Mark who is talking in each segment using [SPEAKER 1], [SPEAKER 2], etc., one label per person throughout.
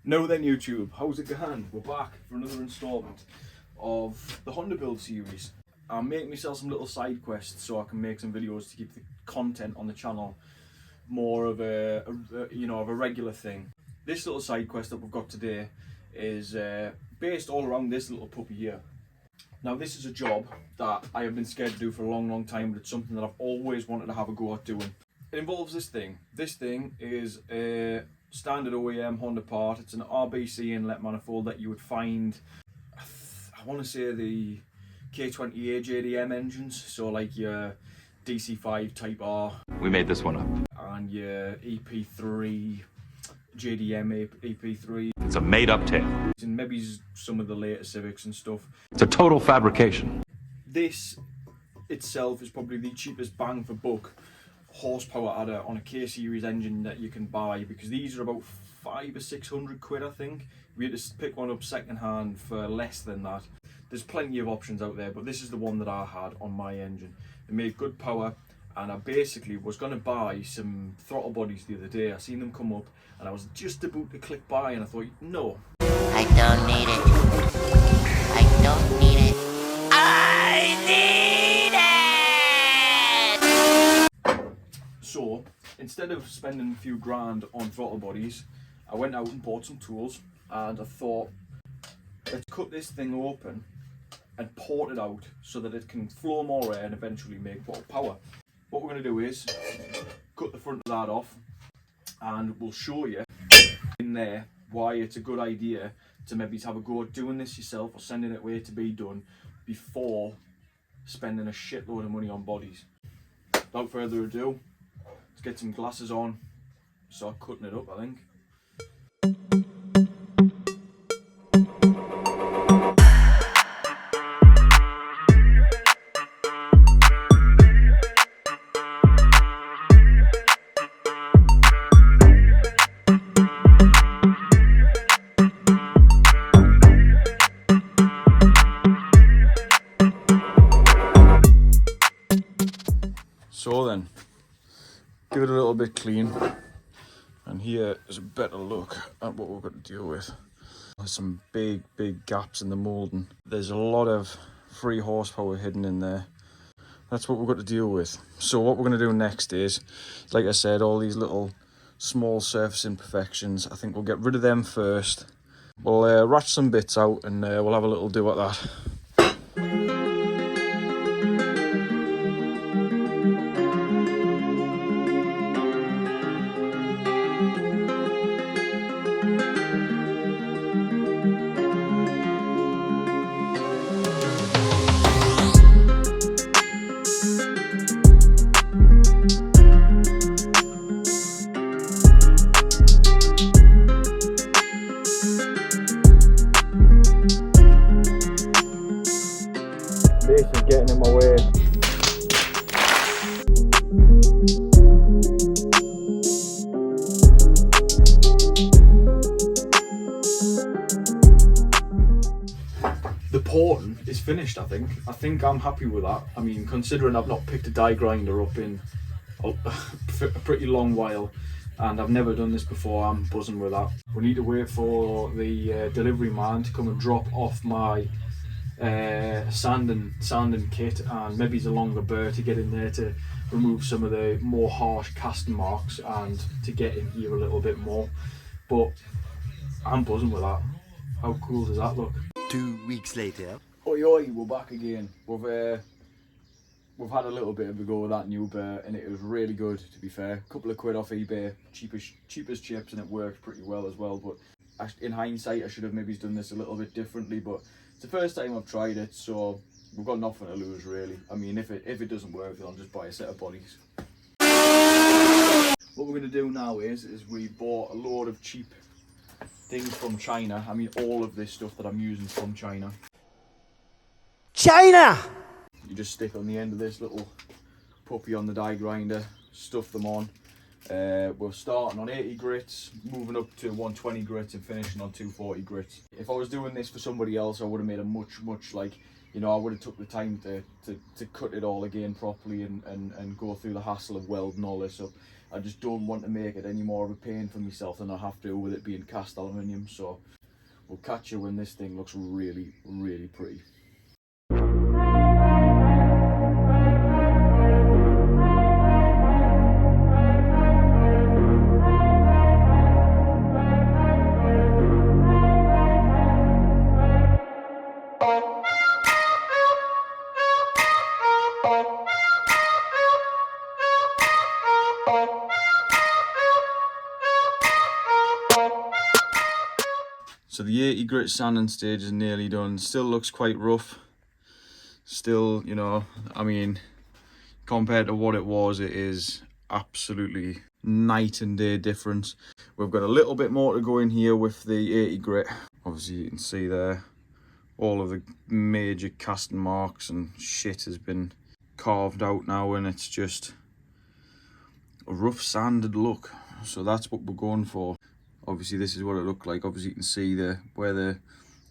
[SPEAKER 1] Now then YouTube, how's it going? We're back for another instalment of the Honda build series. I'm making myself some little side quests so I can make some videos to keep the content on the channel more of a regular thing. This little side quest that we've got today is based all around this little puppy here. Now this is a job that I have been scared to do for a long time, but it's something that I've always wanted to have a go at doing. It involves this thing. This thing is a standard OEM Honda part. It's an RBC inlet manifold that you would find, I want to say the K20A JDM engines, so like your DC5 Type R.
[SPEAKER 2] We made this one up.
[SPEAKER 1] And your Ep.3 JDM Ep.3.
[SPEAKER 2] It's a made-up tale.
[SPEAKER 1] And maybe some of the later Civics and stuff.
[SPEAKER 2] It's a total fabrication.
[SPEAKER 1] This itself is probably the cheapest bang for buck horsepower adder on a K series engine that you can buy, because these are about 500 or 600 quid, I think. We had to pick one up second hand for less than that. There's plenty of options out there, but this is the one that I had on my engine. It made good power, and I basically was going to buy some throttle bodies the other day. I seen them come up and I was just about to click buy, and I thought, no,
[SPEAKER 3] I don't need it. I don't need it. I need it!
[SPEAKER 1] So instead of spending a few grand on throttle bodies, I went out and bought some tools, and I thought, let's cut this thing open and port it out so that it can flow more air and eventually make more power. What we're going to do is cut the front of that off, and we'll show you in there why it's a good idea to maybe have a go at doing this yourself or sending it away to be done before spending a shitload of money on bodies. Without further ado, let's get some glasses on, start cutting it up, I think. So then, give it a little bit clean, and here is a better look at what we've got to deal with. There's some big gaps in the moulding. There's a lot of free horsepower hidden in there. That's what we've got to deal with. So what we're going to do next is, like I said, all these little small surface imperfections, I think we'll get rid of them first. We'll ratchet some bits out, and we'll have a little do at that. This is getting in my way. The porting is finished, I think. I think I'm happy with that. I mean, considering I've not picked a die grinder up in a pretty long while, and I've never done this before, I'm buzzing with that. We need to wait for the delivery man to come and drop off my sanding kit, and maybe it's a longer burr to get in there to remove some of the more harsh casting marks and to get in here a little bit more. But I'm buzzing with that. How cool does that look?
[SPEAKER 3] 2 weeks later.
[SPEAKER 1] Oi, we're back again. We've had a little bit of a go with that new burr, and it was really good, to be fair. A couple of quid off eBay, cheapest chips, and it worked pretty well as well. But in hindsight, I should have maybe done this a little bit differently, but it's the first time I've tried it, so we've got nothing to lose really. I mean, if it doesn't work, then I'll just buy a set of bodies. What we're going to do now is we bought a load of cheap things from China. I mean, all of this stuff that I'm using from China.
[SPEAKER 3] China!
[SPEAKER 1] You just stick on the end of this little puppy on the die grinder, stuff them on. We're starting on 80 grits, moving up to 120 grits and finishing on 240 grits. If I was doing this for somebody else, I would have made a much like you know, I would have took the time to cut it all again properly and go through the hassle of welding all this up. I just don't want to make it any more of a pain for myself than I have to with it being cast aluminium. So we'll catch you when this thing looks really, really pretty. So the 80 grit sanding stage is nearly done. Still looks quite rough. Still, you know, I mean, compared to what it was, it is absolutely night and day difference. We've got a little bit more to go in here with the 80 grit. Obviously you can see there, all of the major casting marks and shit has been carved out now, and it's just a rough sanded look. So that's what we're going for. Obviously this is what it looked like. Obviously you can see where the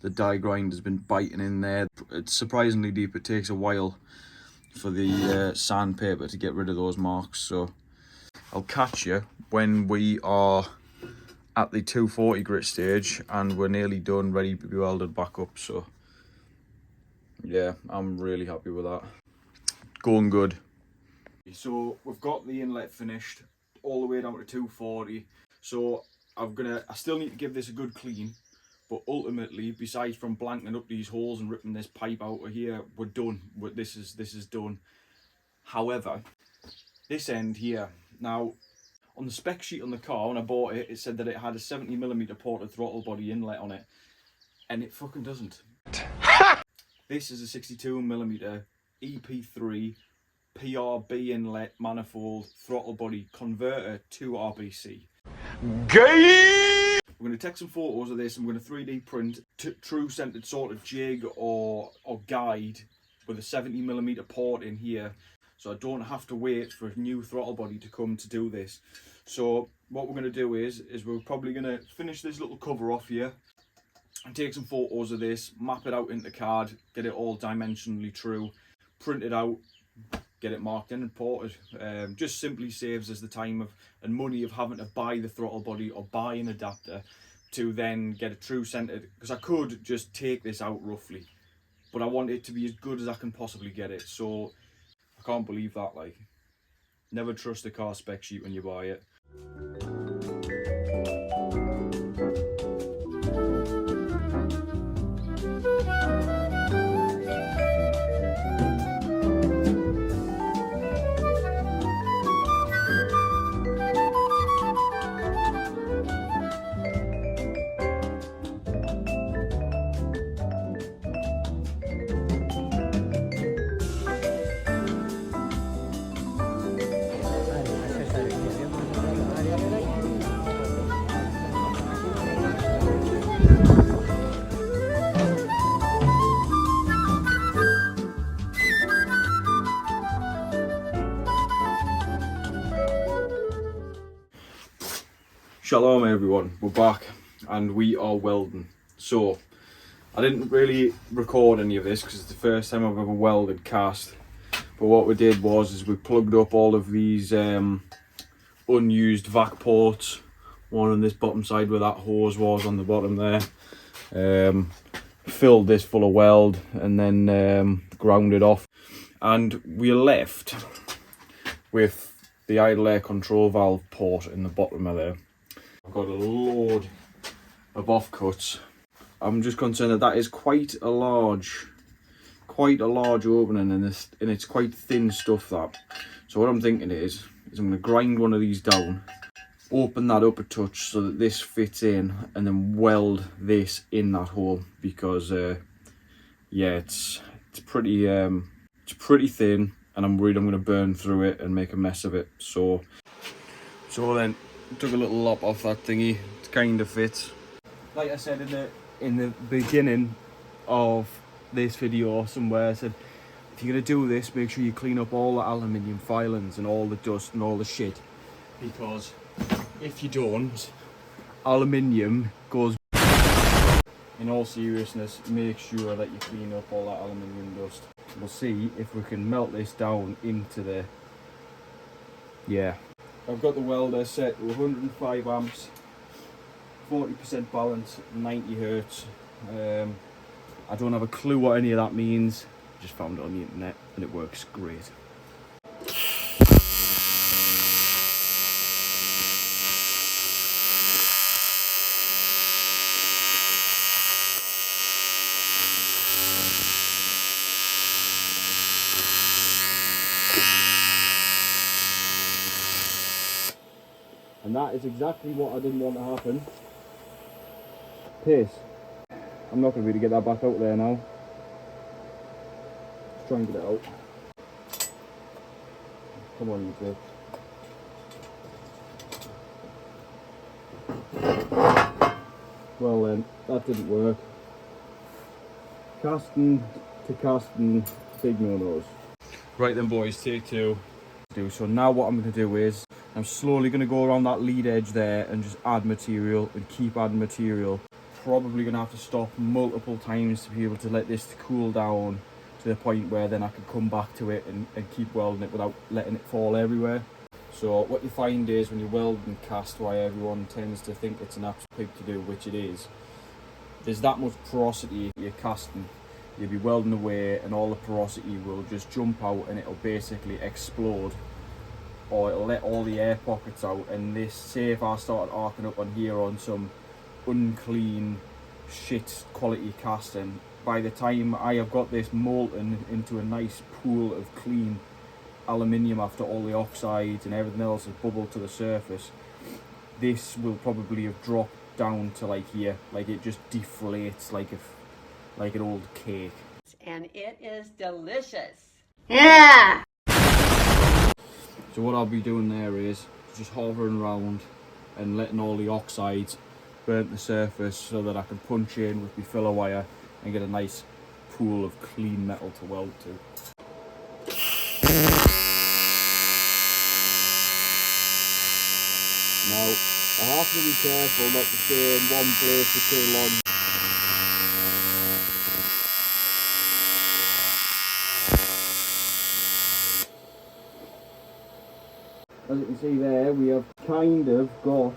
[SPEAKER 1] die grind has been biting in there. It's surprisingly deep. It takes a while for the sandpaper to get rid of those marks. So I'll catch you when we are at the 240 grit stage and we're nearly done, ready to be welded back up. So yeah, I'm really happy with that. Going good. So we've got the inlet finished all the way down to 240. So I still need to give this a good clean, but ultimately, besides from blanking up these holes and ripping this pipe out of here, we're done. This is done. However, this end here, now on the spec sheet on the car when I bought it, it said that it had a 70mm ported throttle body inlet on it, and it fucking doesn't. This is a 62mm Ep.3 PRB inlet manifold throttle body converter to RBC. Gay! We're going to take some photos of this and we're going to 3D print true centered sort of jig or guide with a 70mm port in here, so I don't have to wait for a new throttle body to come to do this. So what we're going to do is we're probably going to finish this little cover off here and take some photos of this, map it out into card, get it all dimensionally true, print it out, get it marked in and ported. Just simply saves us the time and money of having to buy the throttle body or buy an adapter to then get a true centered, because I could just take this out roughly, but I want it to be as good as I can possibly get it. So I can't believe that. Like, never trust a car spec sheet when you buy it. Shalom everyone, we're back and we are welding. So I didn't really record any of this because it's the first time I've ever welded cast, but what we did was we plugged up all of these unused vac ports, one on this bottom side where that hose was on the bottom there, filled this full of weld and then ground it off, and we are left with the idle air control valve port in the bottom of there. I've got a load of offcuts. I'm just concerned that that is quite a large opening in this, and it's quite thin stuff that. So what I'm thinking is I'm going to grind one of these down, open that up a touch so that this fits in, and then weld this in that hole, because yeah, it's pretty thin, and I'm worried I'm going to burn through it and make a mess of it. So then took a little lop off that thingy. It kind of fits. Like I said in the beginning of this video somewhere, I said if you're going to do this, make sure you clean up all the aluminium filings and all the dust and all the shit, because if you don't, aluminium goes in all seriousness, make sure that you clean up all that aluminium dust. We'll see if we can melt this down into the... Yeah. I've got the welder set to 105 amps, 40% balance, 90 hertz. I don't have a clue what any of that means. Just found it on the internet and it works great. And that is exactly what I didn't want to happen. Piss. I'm not going to be able to get that back out there now. Let's try and get it out. Come on, you bitch. Well then, that didn't work. Casting to casting, big no-nos. Right then boys, take two. So now what I'm going to do is, I'm slowly going to go around that lead edge there and just add material and keep adding material. Probably going to have to stop multiple times to be able to let this cool down to the point where then I can come back to it and keep welding it without letting it fall everywhere. So what you find is when you're welding cast wire, everyone tends to think it's an absolute pig to do, which it is. There's that much porosity you're casting. You'll be welding away and all the porosity will just jump out and it'll basically explode. Or it'll let all the air pockets out, and this, say if I started arcing up on here on some unclean shit quality casting, by the time I have got this molten into a nice pool of clean aluminium after all the oxides and everything else has bubbled to the surface, this will probably have dropped down to like here, like it just deflates like an old cake.
[SPEAKER 4] And it is delicious.
[SPEAKER 5] Yeah!
[SPEAKER 1] So what I'll be doing there is just hovering around and letting all the oxides burn the surface so that I can punch in with my filler wire and get a nice pool of clean metal to weld to. Now, I have to be careful not to stay in one place for too long. As you can see there, we have kind of got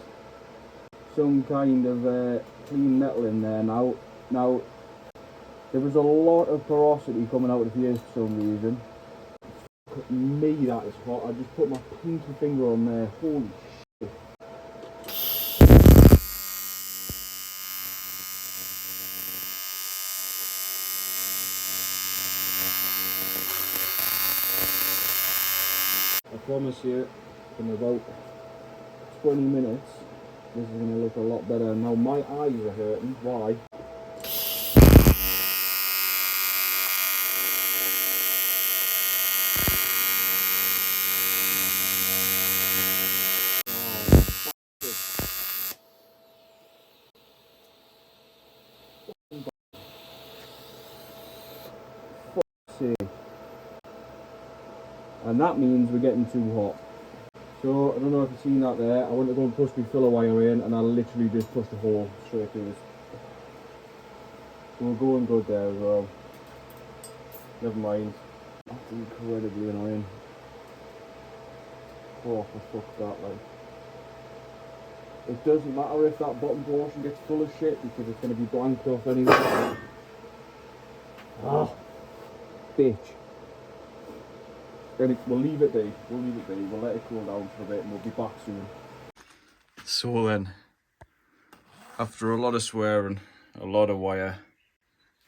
[SPEAKER 1] some kind of clean metal in there now. Now, there was a lot of porosity coming out of here for some reason. Me, that is hot. I just put my pinky finger on there. Holy shit. I promise you, in about 20 minutes, this is going to look a lot better. Now my eyes are hurting. Why? And that means we're getting too hot. So, I don't know if you've seen that there, I went to go and push my filler wire in and I literally just pushed a hole straight through this. We're going good there as well. Never mind. That's incredibly annoying. Oh, for fuck that, like. It doesn't matter if that bottom portion gets full of shit because it's going to be blanked off anyway. Ah, bitch. We'll leave it be, we'll let it cool down for a bit and we'll be back soon. So then, after a lot of swearing, a lot of wire,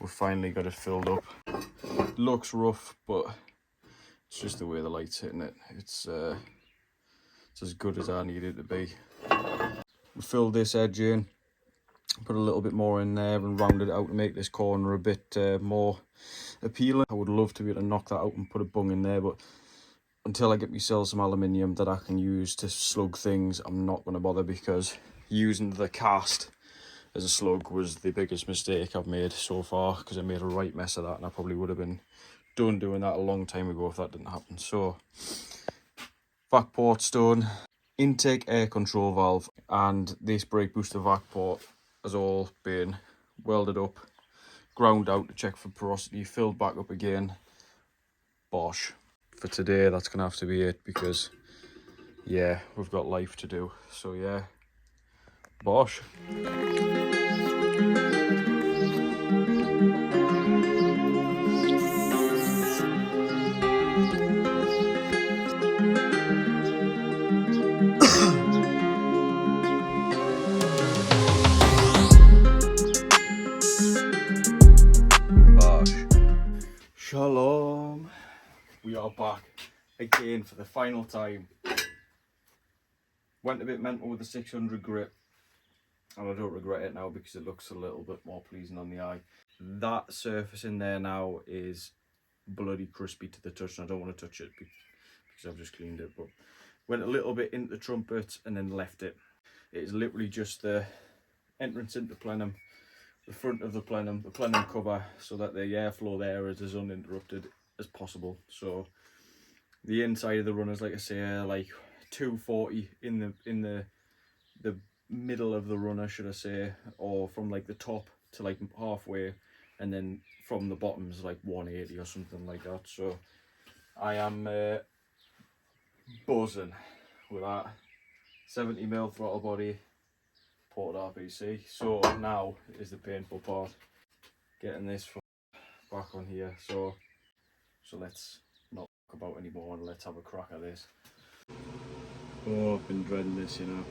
[SPEAKER 1] we've finally got it filled up. It looks rough, but it's just the way the light's hitting it. It's as good as I need it to be. We filled this edge in, put a little bit more in there and rounded it out to make this corner a bit more appealing. I would love to be able to knock that out and put a bung in there, but until I get myself some aluminium that I can use to slug things, I'm not going to bother, because using the cast as a slug was the biggest mistake I've made so far, because I made a right mess of that and I probably would have been done doing that a long time ago if that didn't happen. So, vac port's done, intake air control valve and this brake booster vac port has all been welded up, ground out to check for porosity, filled back up again. Bosh. For today, that's gonna have to be it, because yeah, we've got life to do. So yeah, bosh. Shalom. We are back again for the final time. Went a bit mental with the 600 grit, and I don't regret it now because it looks a little bit more pleasing on the eye. That surface in there now is bloody crispy to the touch, and I don't want to touch it because I've just cleaned it, but went a little bit into the trumpet and then left it. It is literally just the entrance into plenum, the front of the plenum cover, so that the airflow there is as uninterrupted as possible. So the inside of the runners, like I say, like 240 in the middle of the runner, should I say, or from like the top to like halfway, and then from the bottoms like 180 or something like that. So I am buzzing with that 70mm throttle body, ported RBC. So now is the painful part, getting this back on here. So let's not talk about anymore and let's have a crack at this. Oh, I've been dreading this, you know.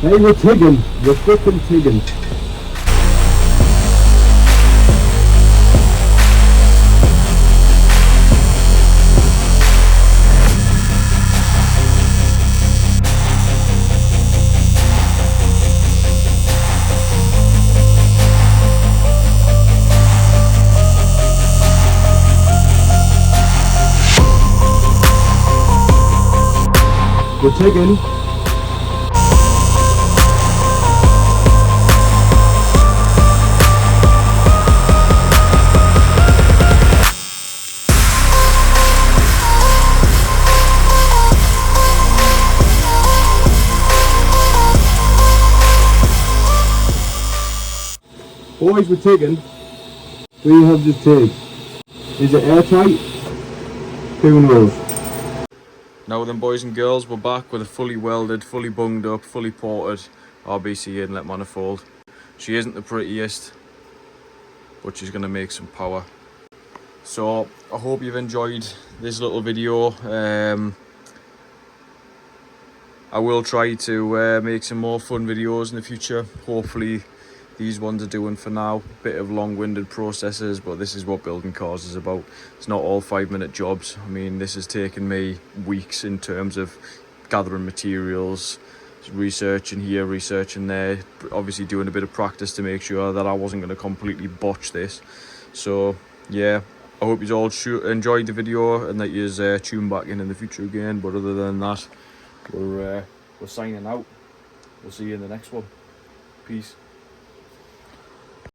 [SPEAKER 5] Hey, we're tigging. We're frickin' tigging. We're tigging. Boys, we're tigging. We have the TIG. Is it airtight? Who knows?
[SPEAKER 1] Now then, boys and girls, we're back with a fully welded, fully bunged up, fully ported RBC inlet manifold. She isn't the prettiest, but she's going to make some power. So I hope you've enjoyed this little video. I will try to make some more fun videos in the future. Hopefully these ones are doing for now. Bit of long-winded processes, but this is what building cars is about. It's not all 5-minute jobs. I mean, this has taken me weeks in terms of gathering materials, researching here, researching there, obviously doing a bit of practice to make sure that I wasn't going to completely botch this. So yeah, I hope you all enjoyed the video and that you tune back in the future again. But other than that, we're signing out. We'll see you in the next one. Peace.